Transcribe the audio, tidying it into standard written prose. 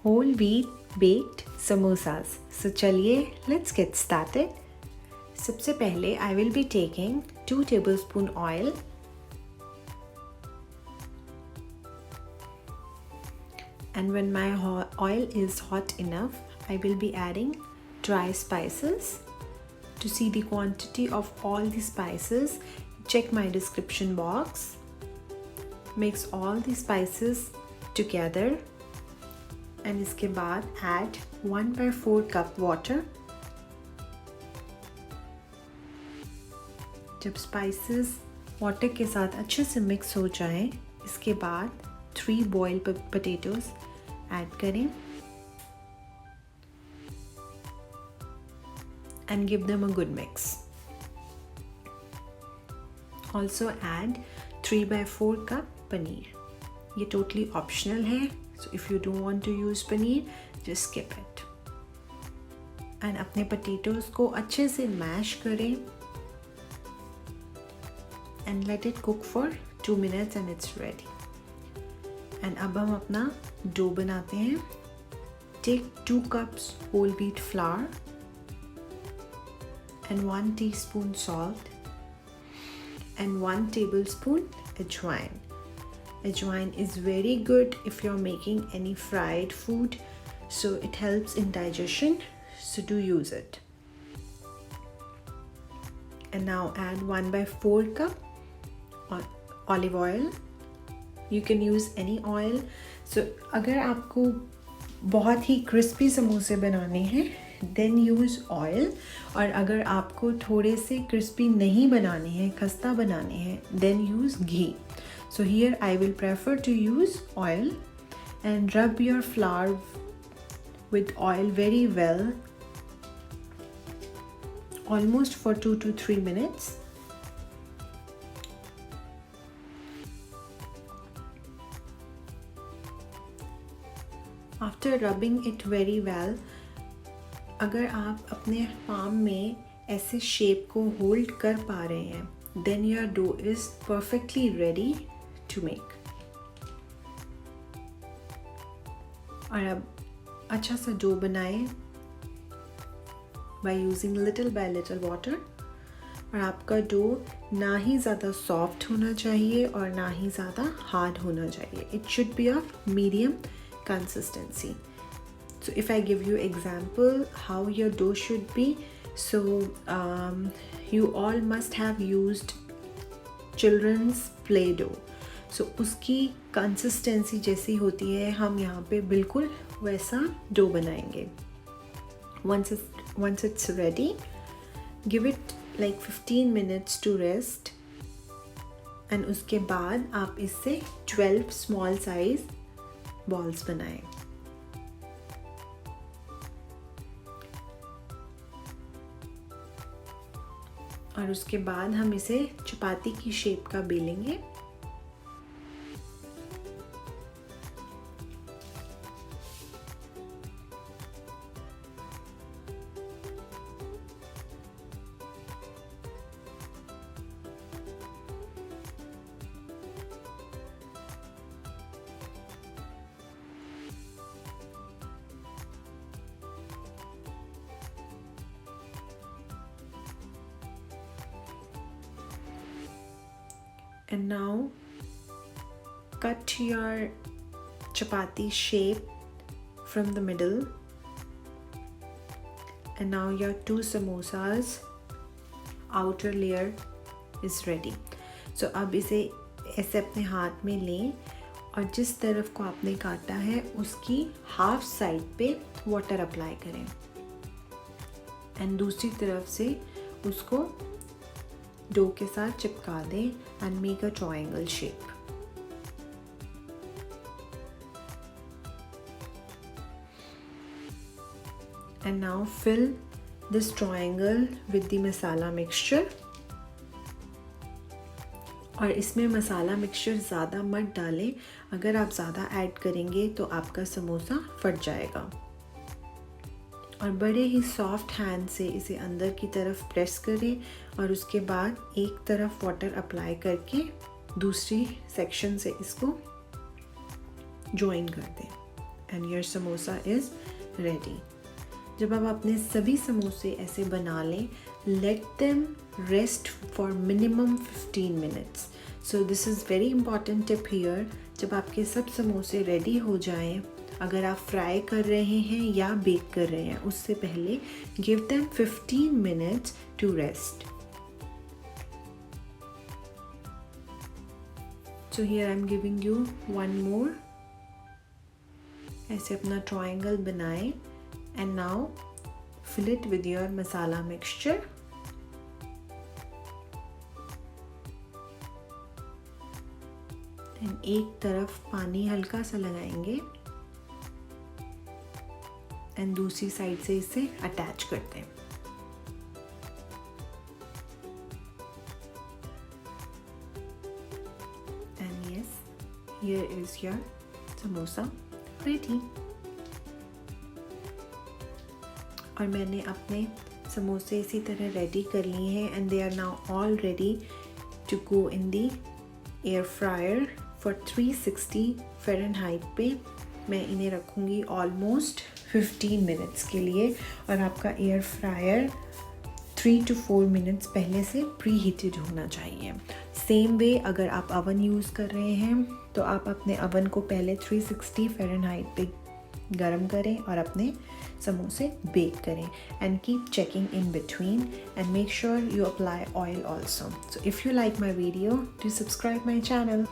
whole wheat baked samosas. So चलिए let's get started. सबसे पहले I will be taking 2 tablespoon oil. And when my oil is hot enough, I will be adding dry spices. To see the quantity of all the spices, check my description box. Mix all the spices together and इसके बाद add 1/4 cup water. जब spices water के साथ अच्छे से mix हो जाएं, इसके बाद 3 boiled potatoes add करें and give them a good mix. Also add 3/4 cup paneer. ये totally optional है, so if you don't want to use paneer, just skip it. And अपने potatoes को अच्छे से mash करें and let it cook for 2 minutes and it's ready. And अब हम अपना डो बनाते हैं. Take 2 cups whole wheat flour and 1 teaspoon salt and 1 tablespoon ajwain. Ajwain is very good if you're making any fried food, so it helps in digestion, so do use it. And now add 1/4 cup olive oil. You can use any oil. So अगर आपको बहुत ही crispy समोसे बनाने हैं then use oil, और अगर आपको थोड़े से crispy नहीं बनाने हैं, खस्ता बनाने हैं, then use ghee. So here I will prefer to use oil and rub your flour with oil very well, almost for 2 to 3 minutes. After rubbing it very well, अगर आप अपने palm में ऐसे shape को hold कर पा रहे हैं, then your dough is perfectly ready to make. और अब अच्छा सा डो बनाएं by using little by little water. और आपका डो ना ही ज़्यादा सॉफ्ट होना चाहिए और ना ही ज़्यादा हार्ड होना चाहिए. It should be of medium consistency. So if I give you example how your dough should be, so you all must have used children's play dough. So उसकी consistency जैसी होती है, हम यहाँ पे बिल्कुल वैसा डो बनाएंगे. Once it's ready, give it like 15 minutes to rest, and उसके बाद आप इससे 12 small size balls बनाएं. और उसके बाद हम इसे चपाती की शेप का बेलेंगे. And now cut your chapati shape from the middle, and now your 2 samosas outer layer is ready. So अब इसे ऐसे अपने हाथ में लें और जिस तरफ को आपने काटा है उसकी हाफ साइड पे वाटर अप्लाई करें एंड दूसरी तरफ से उसको डो के साथ चिपका दें and make a triangle shape. And now fill this triangle with the masala mixture. और इसमें मसाला मिक्सचर ज़्यादा मत डालें. अगर आप ज़्यादा ऐड करेंगे तो आपका समोसा फट जाएगा. और बड़े ही सॉफ्ट हैंड से इसे अंदर की तरफ प्रेस करें और उसके बाद एक तरफ वाटर अप्लाई करके दूसरी सेक्शन से इसको जॉइन कर दें and your samosa is ready. जब आप अपने सभी समोसे ऐसे बना लें, let them rest for minimum 15 minutes. So this is very important tip here. जब आपके सब समोसे रेडी हो जाएं, अगर आप फ्राई कर रहे हैं या बेक कर रहे हैं, उससे पहले give them 15 minutes to rest. So here I'm giving you one more. ऐसे अपना ट्रायंगल बनाएं and now fill it with your masala mixture. And एक तरफ पानी हल्का सा लगाएंगे and दूसरी साइड से इसे अटैच करते हैं. And yes, here is your samosa ready. और मैंने अपने समोसे इसी तरह रेडी कर लिए हैं and they are now all ready to go in the air fryer for 360 Fahrenheit पे. मैं इन्हें रखूँगी almost 15 minutes के लिए और आपका एयर फ्रायर 3 to 4 minutes पहले से प्री हीटेड होना चाहिए. सेम वे अगर आप अवन यूज़ कर रहे हैं तो आप अपने अवन को पहले 360 Fahrenheit पे गरम करें और अपने समोसे बेक करें and keep checking in between and make sure you apply oil also. So if you like my video, do subscribe my channel.